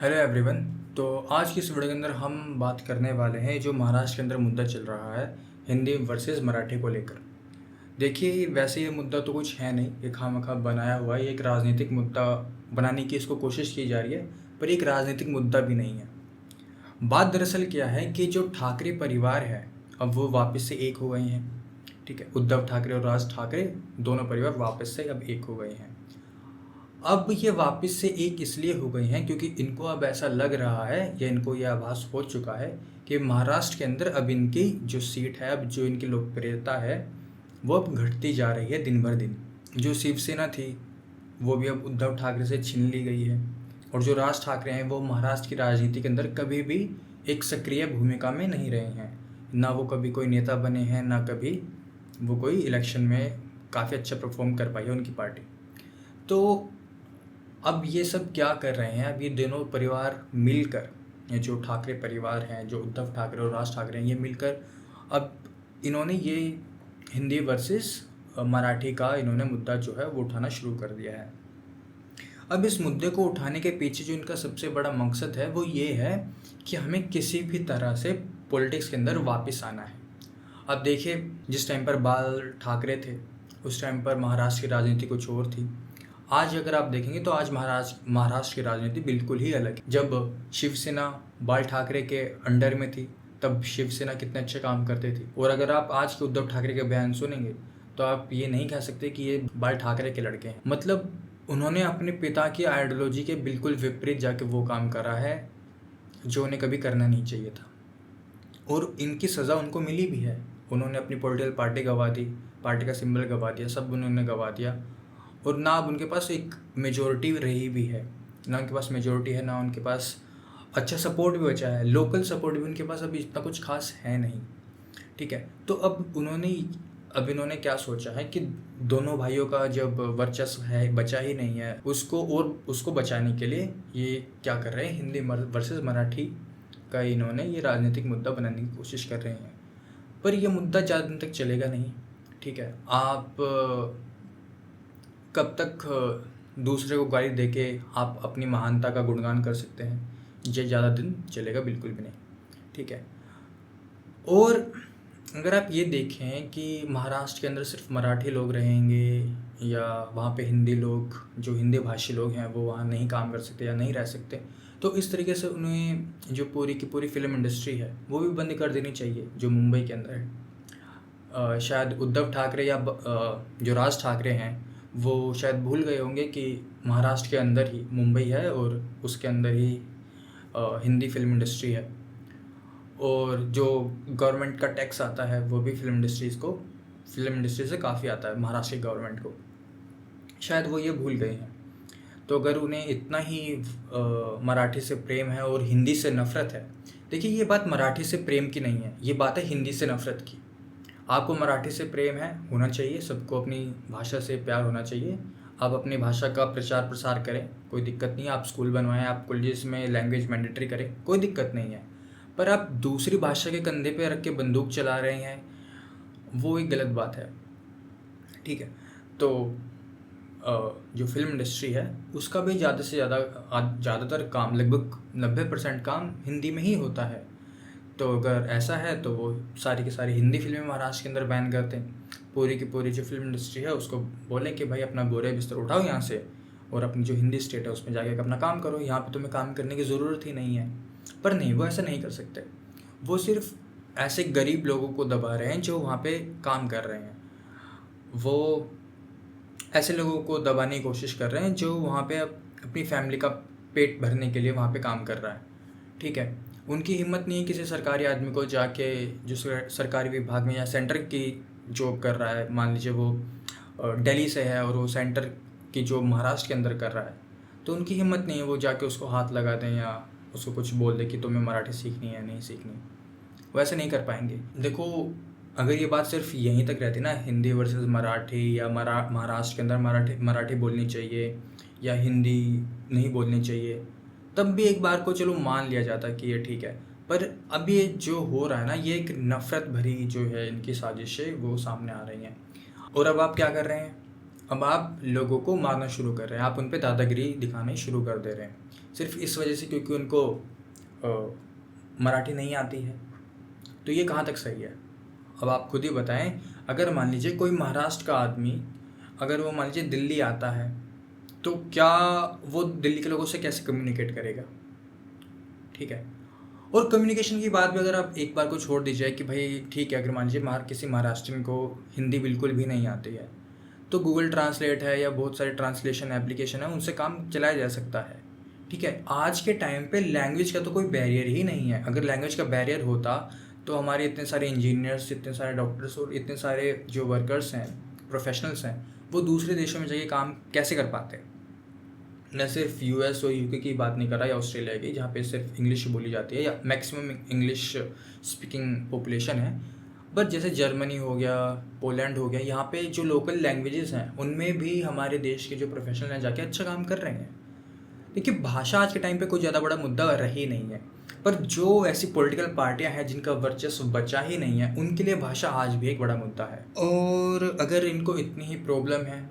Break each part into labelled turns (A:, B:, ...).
A: Hello everyone. तो आज की इस वीडियो के अंदर हम बात करने वाले हैं जो महाराष्ट्र के अंदर मुद्दा चल रहा है हिंदी वर्सेस मराठी को लेकर। देखिए, वैसे ये मुद्दा तो कुछ है नहीं, ये खामखा बनाया हुआ है। ये एक राजनीतिक मुद्दा बनाने की इसको कोशिश की जा रही है, पर ये एक राजनीतिक मुद्दा भी नहीं है। बात दरअसल क्या है कि जो ठाकरे परिवार है, अब वो वापस से एक हो गए हैं। ठीक है, उद्धव ठाकरे और राज ठाकरे दोनों परिवार वापस से अब एक हो गए हैं। अब ये वापस से एक इसलिए हो गई हैं क्योंकि इनको अब ऐसा लग रहा है या इनको ये आभास हो चुका है कि महाराष्ट्र के अंदर अब इनकी जो सीट है, अब जो इनकी लोकप्रियता है, वो अब घटती जा रही है दिन भर दिन। जो शिवसेना थी वो भी अब उद्धव ठाकरे से छीन ली गई है, और जो राज ठाकरे हैं वो महाराष्ट्र की राजनीति के अंदर कभी भी एक सक्रिय भूमिका में नहीं रहे हैं। ना वो कभी कोई नेता बने हैं, ना कभी वो कोई इलेक्शन में काफ़ी अच्छा परफॉर्म कर पाई है उनकी पार्टी। तो अब ये सब क्या कर रहे हैं, अब ये दोनों परिवार मिलकर, ये जो ठाकरे परिवार हैं, जो उद्धव ठाकरे और राज ठाकरे हैं, ये मिलकर अब इन्होंने ये हिंदी वर्सेस मराठी का इन्होंने मुद्दा जो है वो उठाना शुरू कर दिया है। अब इस मुद्दे को उठाने के पीछे जो इनका सबसे बड़ा मकसद है वो ये है कि हमें किसी भी तरह से पॉलिटिक्स के अंदर वापस आना है। अब देखिए, जिस टाइम पर बाल ठाकरे थे उस टाइम पर महाराष्ट्र की राजनीति कुछ और थी। आज अगर आप देखेंगे तो आज महाराष्ट्र की राजनीति बिल्कुल ही अलग है। जब शिवसेना बाल ठाकरे के अंडर में थी तब शिवसेना कितने अच्छे काम करते थे, और अगर आप आज के उद्धव ठाकरे के बयान सुनेंगे तो आप ये नहीं कह सकते कि ये बाल ठाकरे के लड़के हैं। मतलब उन्होंने अपने पिता की आइडियोलॉजी के बिल्कुल विपरीत जाके वो काम करा है जो उन्हें कभी करना नहीं चाहिए था, और इनकी सज़ा उनको मिली भी है। उन्होंने अपनी पॉलिटिकल पार्टी गंवा दी, पार्टी का सिंबल गंवा दिया, सब उन्होंने गंवा दिया, और ना अब उनके पास एक मेजोरिटी रही भी है। ना उनके पास मेजोरिटी है, ना उनके पास अच्छा सपोर्ट भी बचा है। लोकल सपोर्ट भी उनके पास अभी इतना कुछ खास है नहीं। ठीक है, तो अब इन्होंने क्या सोचा है कि दोनों भाइयों का जब वर्चस्व है बचा ही नहीं है उसको बचाने के लिए ये क्या कर रहे हैं, हिंदी वर्सेस मराठी का इन्होंने ये राजनीतिक मुद्दा बनाने की कोशिश कर रहे हैं। पर यह मुद्दा ज़्यादा दिन तक चलेगा नहीं। ठीक है, आप कब तक दूसरे को गाली देके आप अपनी महानता का गुणगान कर सकते हैं? ये ज़्यादा दिन चलेगा बिल्कुल भी नहीं। ठीक है, और अगर आप ये देखें कि महाराष्ट्र के अंदर सिर्फ मराठी लोग रहेंगे या वहाँ पे हिंदी लोग, जो हिंदी भाषी लोग हैं, वो वहाँ नहीं काम कर सकते या नहीं रह सकते, तो इस तरीके से उन्हें जो पूरी की पूरी फिल्म इंडस्ट्री है वो भी बंद कर देनी चाहिए जो मुंबई के अंदर है। शायद उद्धव ठाकरे या जो राज ठाकरे हैं वो शायद भूल गए होंगे कि महाराष्ट्र के अंदर ही मुंबई है और उसके अंदर ही हिंदी फिल्म इंडस्ट्री है, और जो गवर्नमेंट का टैक्स आता है वो भी फिल्म इंडस्ट्री से काफ़ी आता है महाराष्ट्र की गवर्नमेंट को। शायद वो ये भूल गए हैं। तो अगर उन्हें इतना ही मराठी से प्रेम है और हिंदी से नफ़रत है, देखिए ये बात मराठी से प्रेम की नहीं है, ये बात है हिंदी से नफ़रत की। आपको मराठी से प्रेम है, होना चाहिए, सबको अपनी भाषा से प्यार होना चाहिए। आप अपनी भाषा का प्रचार प्रसार करें, कोई दिक्कत नहीं है। आप स्कूल बनवाएं, आप कॉलेज में लैंग्वेज मैंडेटरी करें, कोई दिक्कत नहीं है। पर आप दूसरी भाषा के कंधे पे रख के बंदूक चला रहे हैं, वो एक गलत बात है। ठीक है, तो जो फिल्म इंडस्ट्री है उसका भी ज़्यादा से ज़्यादातर काम, लगभग 90% काम हिंदी में ही होता है। तो अगर ऐसा है तो वो सारी की सारी हिंदी फिल्में महाराष्ट्र के अंदर बैन करते हैं। पूरी की पूरी जो फिल्म इंडस्ट्री है उसको बोलें कि भाई अपना बोरे बिस्तर उठाओ यहाँ से और अपनी जो हिंदी स्टेट है उसमें जाके अपना काम करो, यहाँ पे तुम्हें काम करने की ज़रूरत ही नहीं है। पर नहीं, वो ऐसा नहीं कर सकते। वो सिर्फ ऐसे गरीब लोगों को दबा रहे हैं जो वहाँ पे काम कर रहे हैं। वो ऐसे लोगों को दबाने की कोशिश कर रहे हैं जो वहाँ पे अपनी फैमिली का पेट भरने के लिए वहाँ पे काम कर रहा है। ठीक है, उनकी हिम्मत नहीं है किसी सरकारी आदमी को जाके, जो सरकारी विभाग में या सेंटर की जॉब कर रहा है, मान लीजिए वो दिल्ली से है और वो सेंटर की जॉब महाराष्ट्र के अंदर कर रहा है, तो उनकी हिम्मत नहीं है वो जाके उसको हाथ लगा दें या उसको कुछ बोल दे कि तुम्हें मराठी सीखनी है नहीं सीखनी। वो ऐसे नहीं कर पाएंगे। देखो, अगर ये बात सिर्फ यहीं तक रहती ना, हिंदी वर्सेस मराठी या महाराष्ट्र के अंदर मराठी बोलनी चाहिए या हिंदी नहीं बोलनी चाहिए, तब भी एक बार को चलो मान लिया जाता कि ये ठीक है। पर अब ये जो हो रहा है ना, ये एक नफ़रत भरी जो है इनकी साजिशें वो सामने आ रही हैं। और अब आप क्या कर रहे हैं, अब आप लोगों को मारना शुरू कर रहे हैं, आप उन पे दादागिरी दिखाने शुरू कर दे रहे हैं, सिर्फ इस वजह से क्योंकि उनको मराठी नहीं आती है। तो ये कहाँ तक सही है? अब आप खुद ही बताएं, अगर मान लीजिए कोई महाराष्ट्र का आदमी अगर वो मान लीजिए दिल्ली आता है, तो क्या वो दिल्ली के लोगों से कैसे कम्युनिकेट करेगा? ठीक है। और कम्युनिकेशन की बात भी अगर आप एक बार को छोड़ दीजिए कि भाई ठीक है, अगर मान लीजिए किसी महाराष्ट्रियन को हिंदी बिल्कुल भी नहीं आती है, तो गूगल ट्रांसलेट है या बहुत सारे ट्रांसलेशन एप्लीकेशन है, उनसे काम चलाया जा सकता है। ठीक है, आज के टाइम पे लैंग्वेज का तो कोई बैरियर ही नहीं है। अगर लैंग्वेज का बैरियर होता तो हमारे इतने सारे इंजीनियर्स, इतने सारे डॉक्टर्स और इतने सारे जो वर्कर्स हैं, प्रोफेशनल्स हैं, वो दूसरे देशों में जाके काम कैसे कर पाते? मैं सिर्फ यूएस और यूके की बात नहीं कर रहा, या ऑस्ट्रेलिया की, जहाँ पे सिर्फ इंग्लिश बोली जाती है या मैक्सिमम इंग्लिश स्पीकिंग पॉपुलेशन है। बट जैसे जर्मनी हो गया, पोलैंड हो गया, यहाँ पे जो लोकल लैंग्वेजेस हैं उनमें भी हमारे देश के जो प्रोफेशनल हैं जाके अच्छा काम कर रहे हैं। देखिए, भाषा आज के टाइम पे कोई ज़्यादा बड़ा मुद्दा रही नहीं है, पर जो ऐसी पॉलिटिकल पार्टियां हैं जिनका वर्चस्व बचा ही नहीं है, उनके लिए भाषा आज भी एक बड़ा मुद्दा है। और अगर इनको इतनी ही प्रॉब्लम है,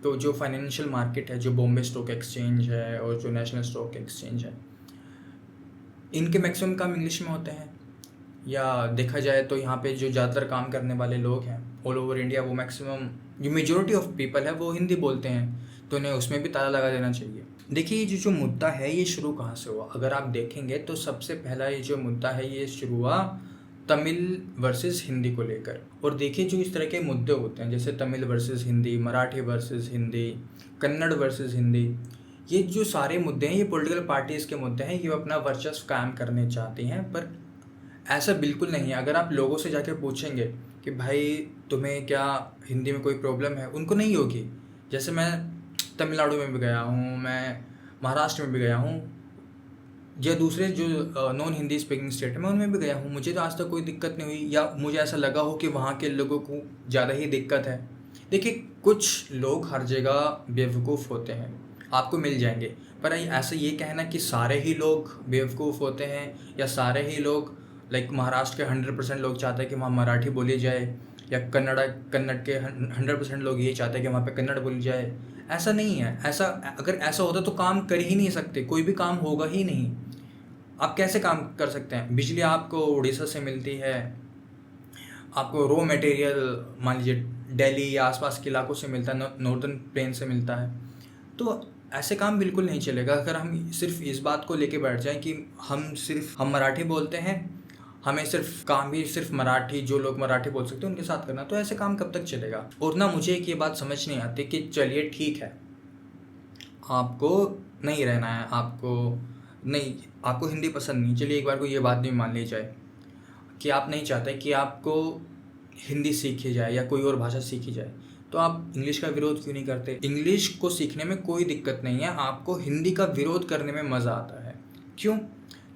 A: तो जो फाइनेंशियल मार्केट है, जो बॉम्बे स्टॉक एक्सचेंज है और जो नेशनल स्टॉक एक्सचेंज है, इनके मैक्सिमम काम इंग्लिश में होते हैं। या देखा जाए तो यहाँ पे जो ज़्यादातर काम करने वाले लोग हैं ऑल ओवर इंडिया, वो मैक्सिमम जो मेजॉरिटी ऑफ पीपल है वो हिंदी बोलते हैं, तो उन्हें उसमें भी ताला लगा देना चाहिए। देखिए, ये जो मुद्दा है ये शुरू कहाँ से हुआ? अगर आप देखेंगे तो सबसे पहला ये जो मुद्दा है ये शुरू हुआ तमिल वर्सेस हिंदी को लेकर। और देखिए, जो इस तरह के मुद्दे होते हैं जैसे Tamil versus Hindi, Marathi versus Hindi, Kannada versus Hindi, ये जो सारे मुद्दे हैं ये पॉलिटिकल पार्टीज़ के मुद्दे हैं, ये अपना वर्चस्व कायम करने चाहती हैं। पर ऐसा बिल्कुल नहीं है। अगर आप लोगों से जाके पूछेंगे कि भाई तुम्हें क्या हिंदी में कोई प्रॉब्लम है, उनको नहीं होगी। जैसे मैं तमिलनाडु में भी गया हूँ, मैं महाराष्ट्र में भी गया हूँ, या दूसरे जो नॉन हिंदी स्पीकिंग स्टेट में उनमें भी गया हूँ, मुझे तो आज तक कोई दिक्कत नहीं हुई, या मुझे ऐसा लगा हो कि वहाँ के लोगों को ज़्यादा ही दिक्कत है। देखिए, कुछ लोग हर जगह बेवकूफ़ होते हैं, आपको मिल जाएंगे, पर ऐसा ये कहना कि सारे ही लोग बेवकूफ़ होते हैं या सारे ही लोग लाइक महाराष्ट्र के 100% लोग चाहते हैं कि वहाँ मराठी बोली जाए, या कन्नड़ के 100% लोग ये चाहते हैं कि वहाँ पे कन्नड़ बोली जाए, ऐसा नहीं है। ऐसा अगर ऐसा होता तो काम कर ही नहीं सकते, कोई भी काम होगा ही नहीं। आप कैसे काम कर सकते हैं? बिजली आपको उड़ीसा से मिलती है, आपको रॉ मटेरियल मान लीजिए दिल्ली या आसपास के इलाकों से मिलता है, नॉर्दर्न प्लेन से मिलता है, तो ऐसे काम बिल्कुल नहीं चलेगा। अगर हम सिर्फ इस बात को लेके बैठ जाएं कि हम मराठी बोलते हैं, हमें सिर्फ काम भी सिर्फ मराठी, जो लोग मराठी बोल सकते हैं उनके साथ करना, तो ऐसे काम कब तक चलेगा? और ना मुझे एक ये बात समझ नहीं आती कि चलिए ठीक है, आपको नहीं रहना है, आपको हिंदी पसंद नहीं, चलिए एक बार को ये बात भी मान ली जाए कि आप नहीं चाहते कि आपको हिंदी सीखी जाए या कोई और भाषा सीखी जाए, तो आप इंग्लिश का विरोध क्यों नहीं करते? इंग्लिश को सीखने में कोई दिक्कत नहीं है, आपको हिंदी का विरोध करने में मज़ा आता है। क्यों?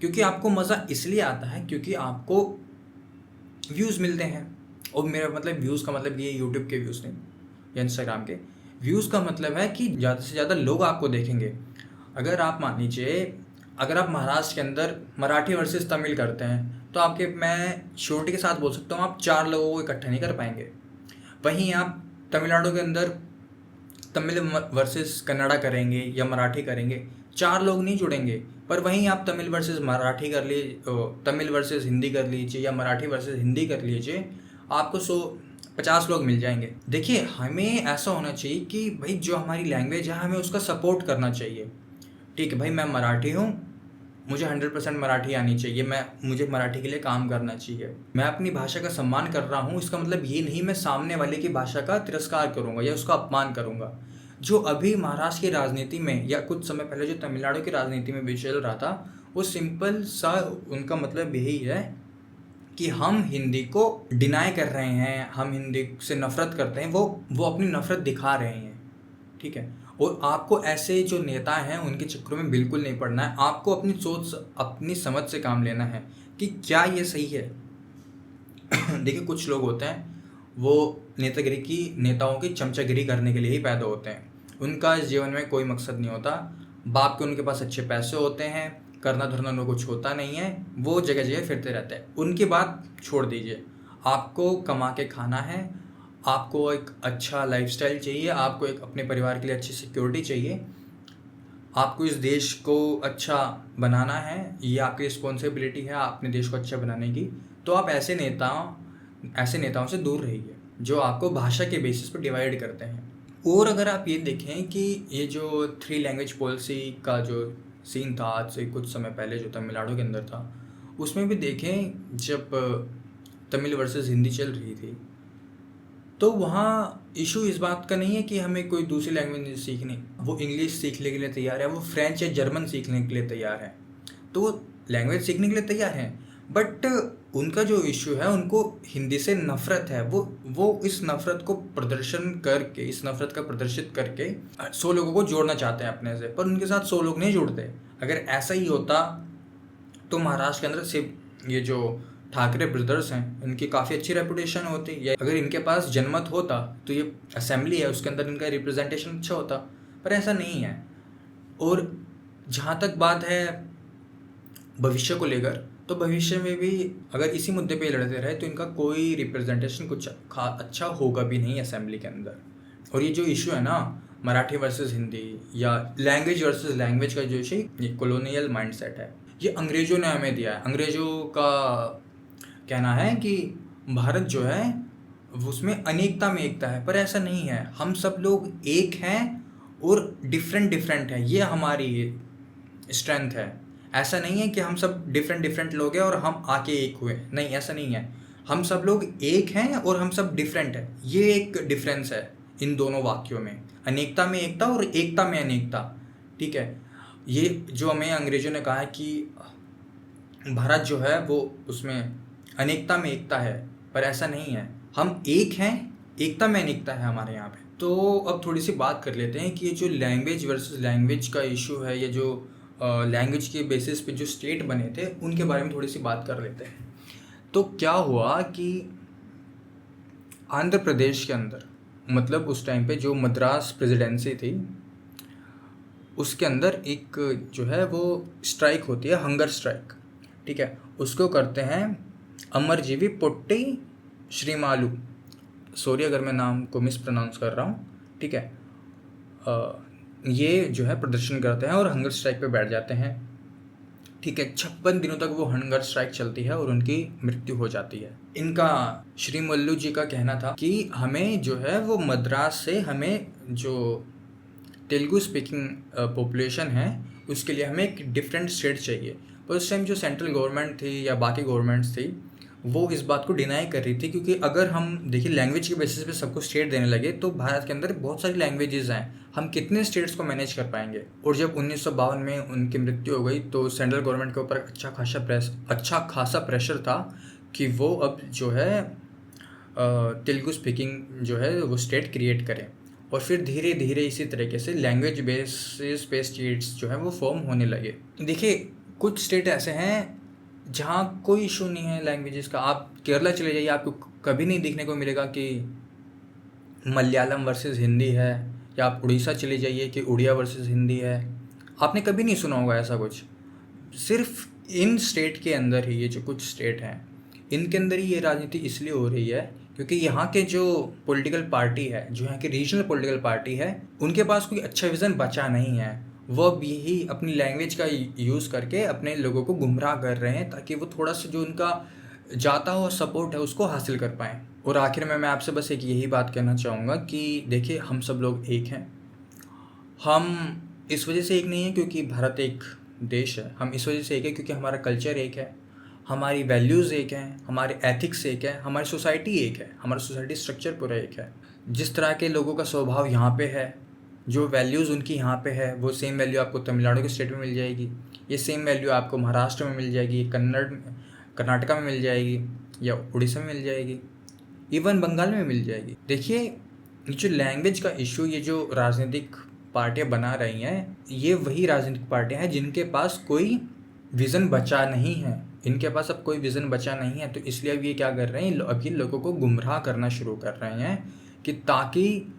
A: क्योंकि आपको मज़ा इसलिए आता है क्योंकि आपको व्यूज़ मिलते हैं। और मेरा मतलब व्यूज़ का मतलब ये यूट्यूब के व्यूज़ नहीं या इंस्टाग्राम के व्यूज़ का मतलब है कि ज़्यादा से ज़्यादा लोग आपको देखेंगे। अगर आप मान लीजिए, अगर आप महाराष्ट्र के अंदर मराठी वर्सेस तमिल करते हैं, तो मैं श्योरिटी के साथ बोल सकता हूँ आप 4 लोगों को इकट्ठा नहीं कर पाएंगे। वहीं आप तमिलनाडु के अंदर तमिल वर्सेस कन्नड़ा करेंगे या मराठी करेंगे, 4 लोग नहीं जुड़ेंगे। पर वहीं आप तमिल वर्सेस मराठी कर लीजिए, तमिल वर्सेस हिंदी कर लीजिए या मराठी वर्सेस हिंदी कर लीजिए, आपको 150 लोग मिल जाएंगे। देखिए, हमें ऐसा होना चाहिए कि भाई जो हमारी लैंग्वेज है हमें उसका सपोर्ट करना चाहिए। ठीक है भाई, मैं मराठी हूँ, मुझे 100% मराठी आनी चाहिए, मुझे मराठी के लिए काम करना चाहिए, मैं अपनी भाषा का सम्मान कर रहा हूँ। इसका मतलब ये नहीं मैं सामने वाले की भाषा का तिरस्कार करूँगा या उसका अपमान करूँगा। जो अभी महाराष्ट्र की राजनीति में या कुछ समय पहले जो तमिलनाडु की राजनीति में भी चल रहा था, वो सिंपल सा उनका मतलब यही है कि हम हिंदी को डिनाई कर रहे हैं, हम हिंदी से नफ़रत करते हैं, वो अपनी नफ़रत दिखा रहे हैं। ठीक है, और आपको ऐसे जो नेता हैं उनके चक्करों में बिल्कुल नहीं पड़ना है। आपको अपनी सोच, अपनी समझ से काम लेना है कि क्या ये सही है। देखिए, कुछ लोग होते हैं वो नेताओं की चमचागिरी करने के लिए ही पैदा होते हैं। उनका इस जीवन में कोई मकसद नहीं होता। बाप के उनके पास अच्छे पैसे होते हैं, करना धरना उनको कुछ होता नहीं है, वो जगह जगह फिरते रहते हैं। उनकी बात छोड़ दीजिए, आपको कमा के खाना है, आपको एक अच्छा लाइफस्टाइल चाहिए, आपको एक अपने परिवार के लिए अच्छी सिक्योरिटी चाहिए, आपको इस देश को अच्छा बनाना है, ये आपकी रिस्पॉन्सिबिलिटी है अपने देश को अच्छा बनाने की, तो आप ऐसे नेताओं से दूर रहिए जो आपको भाषा के बेसिस पर डिवाइड करते हैं। और अगर आप ये देखें कि ये जो 3 लैंग्वेज पॉलिसी का जो सीन था आज से कुछ समय पहले जो तमिलनाडु के अंदर था, उसमें भी देखें जब तमिल वर्सेस हिंदी चल रही थी, तो वहाँ इशू इस बात का नहीं है कि हमें कोई दूसरी लैंग्वेज नहीं सीखनी, वो इंग्लिश सीखने के लिए तैयार है, वो फ्रेंच या जर्मन सीखने के लिए तैयार है, तो वो लैंग्वेज सीखने के लिए तैयार हैं। बट उनका जो इशू है, उनको हिंदी से नफ़रत है, वो इस नफ़रत को इस नफ़रत का प्रदर्शित करके 100 लोगों को जोड़ना चाहते हैं अपने से, पर उनके साथ 100 लोग नहीं जुड़ते। अगर ऐसा ही होता तो महाराष्ट्र के अंदर सिर्फ ये जो ठाकरे ब्रदर्स हैं, इनकी काफ़ी अच्छी रेपुटेशन होती, या अगर इनके पास जनमत होता तो ये असेंबली है उसके अंदर इनका रिप्रेजेंटेशन अच्छा होता, पर ऐसा नहीं है। और जहाँ तक बात है भविष्य को लेकर, तो भविष्य में भी अगर इसी मुद्दे पे लड़ते रहे तो इनका कोई रिप्रेजेंटेशन कुछ अच्छा होगा भी नहीं असेंबली के अंदर। और ये जो इशू है ना, मराठी वर्सेस हिंदी या लैंग्वेज वर्सेस लैंग्वेज का जो इशू, ये कॉलोनियल माइंडसेट है, ये अंग्रेज़ों ने हमें दिया है। अंग्रेज़ों का कहना है कि भारत जो है उसमें अनेकता में एकता है, पर ऐसा नहीं है। हम सब लोग एक हैं और डिफरेंट है, ये हमारी स्ट्रेंथ है। ऐसा नहीं है कि हम सब डिफरेंट लोग हैं और हम आके एक हुए, नहीं, ऐसा नहीं है। हम सब लोग एक हैं और हम सब डिफरेंट हैं, ये एक डिफरेंस है इन दोनों वाक्यों में, अनेकता में एकता और एकता में अनेकता। ठीक है, ये जो हमें अंग्रेजों ने कहा है कि भारत जो है वो उसमें अनेकता में एकता है, पर ऐसा नहीं है। हम एक हैं, एकता में अनेकता है हमारे यहाँ पे। तो अब थोड़ी सी बात कर लेते हैं कि ये जो लैंग्वेज वर्सेस लैंग्वेज का इशू है, ये जो लैंग्वेज के बेसिस पे जो स्टेट बने थे उनके बारे में थोड़ी सी बात कर लेते हैं। तो क्या हुआ कि आंध्र प्रदेश के अंदर, मतलब उस टाइम पे जो मद्रास प्रेसिडेंसी थी, उसके अंदर एक जो है वो स्ट्राइक होती है, हंगर स्ट्राइक। ठीक है, उसको करते हैं अमरजीवी पोट्टी श्रीमालू, सॉरी अगर मैं नाम को मिस प्रोनाउंस कर रहा हूँ। ठीक है, ये जो है प्रदर्शन करते हैं और हंगर स्ट्राइक पे बैठ जाते हैं। ठीक है, 56 दिनों तक वो हंगर स्ट्राइक चलती है और उनकी मृत्यु हो जाती है। इनका श्री मल्लू जी का कहना था कि हमें जो है वो मद्रास से, हमें जो तेलुगु स्पीकिंग पॉपुलेशन है उसके लिए हमें एक डिफरेंट स्टेट चाहिए। पर उस टाइम जो सेंट्रल गवर्नमेंट थी या बाकी गवर्नमेंट्स थी वो इस बात को डिनाई कर रही थी, क्योंकि अगर हम देखिए लैंग्वेज के बेसिस पे सबको स्टेट देने लगे तो भारत के अंदर बहुत सारी लैंग्वेजेस हैं, हम कितने स्टेट्स को मैनेज कर पाएंगे। और जब 1952 में उनकी मृत्यु हो गई तो सेंट्रल गवर्नमेंट के ऊपर अच्छा खासा प्रेशर था कि वो अब जो है तेलुगु स्पीकिंग जो है वो स्टेट क्रिएट करें। और फिर धीरे धीरे इसी तरीके से लैंग्वेज बेसिस पे स्टेट्स जो है वो फॉर्म होने लगे। देखिए कुछ स्टेट ऐसे हैं जहाँ कोई इशू नहीं है लैंग्वेजेस का। आप केरला चले जाइए, आपको कभी नहीं देखने को मिलेगा कि मलयालम वर्सेस हिंदी है, या आप उड़ीसा चले जाइए कि उड़िया वर्सेस हिंदी है, आपने कभी नहीं सुना होगा ऐसा कुछ। सिर्फ इन स्टेट के अंदर ही, ये जो कुछ स्टेट हैं इनके अंदर ही ये राजनीति इसलिए हो रही है क्योंकि यहाँ के जो पॉलिटिकल पार्टी है, जो यहाँ की रीजनल पॉलिटिकल पार्टी है, उनके पास कोई अच्छा विज़न बचा नहीं है। वो अब यही अपनी लैंग्वेज का यूज़ करके अपने लोगों को गुमराह कर रहे हैं ताकि वो थोड़ा सा जो उनका जाता हुआ सपोर्ट है उसको हासिल कर पाएँ। और आखिर में मैं आपसे बस एक यही बात कहना चाहूँगा कि देखिए हम सब लोग एक हैं। हम इस वजह से एक नहीं है क्योंकि भारत एक देश है, हम इस वजह से एक है क्योंकि हमारा कल्चर एक है, हमारी वैल्यूज़ एक हैं, हमारे एथिक्स एक है, हमारी सोसाइटी एक है, हमारा सोसाइटी स्ट्रक्चर पूरा एक है। जिस तरह के लोगों का स्वभाव यहाँ पे है, जो वैल्यूज़ उनकी यहाँ पे है, वो सेम वैल्यू आपको तमिलनाडु के स्टेट में मिल जाएगी, ये सेम वैल्यू आपको महाराष्ट्र में मिल जाएगी, कर्नाटका में मिल जाएगी, या उड़ीसा में मिल जाएगी, इवन बंगाल में मिल जाएगी। देखिए ये जो लैंग्वेज का इशू, ये जो राजनीतिक पार्टियाँ बना रही हैं, ये वही राजनीतिक पार्टियाँ हैं जिनके पास कोई विज़न बचा नहीं है। इनके पास अब कोई विज़न बचा नहीं है, तो इसलिए अब ये क्या कर रहे हैं, अब ये लोगों को गुमराह करना शुरू कर रहे हैं कि ताकि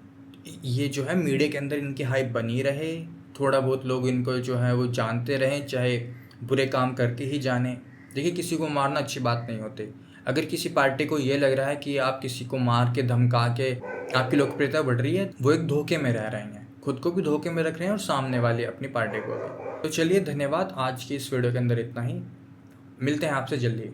A: ये जो है मीडिया के अंदर इनकी हाइप बनी रहे, थोड़ा बहुत लोग इनको जो है वो जानते रहें, चाहे बुरे काम करके ही जाने। देखिए किसी को मारना अच्छी बात नहीं होती, अगर किसी पार्टी को ये लग रहा है कि आप किसी को मार के धमका के आपकी लोकप्रियता बढ़ रही है, वो एक धोखे में रह रहे हैं, खुद को भी धोखे में रख रहे हैं और सामने वाले अपनी पार्टी को भी। तो चलिए, धन्यवाद। आज की इस वीडियो के अंदर इतना ही। मिलते हैं आपसे जल्दी।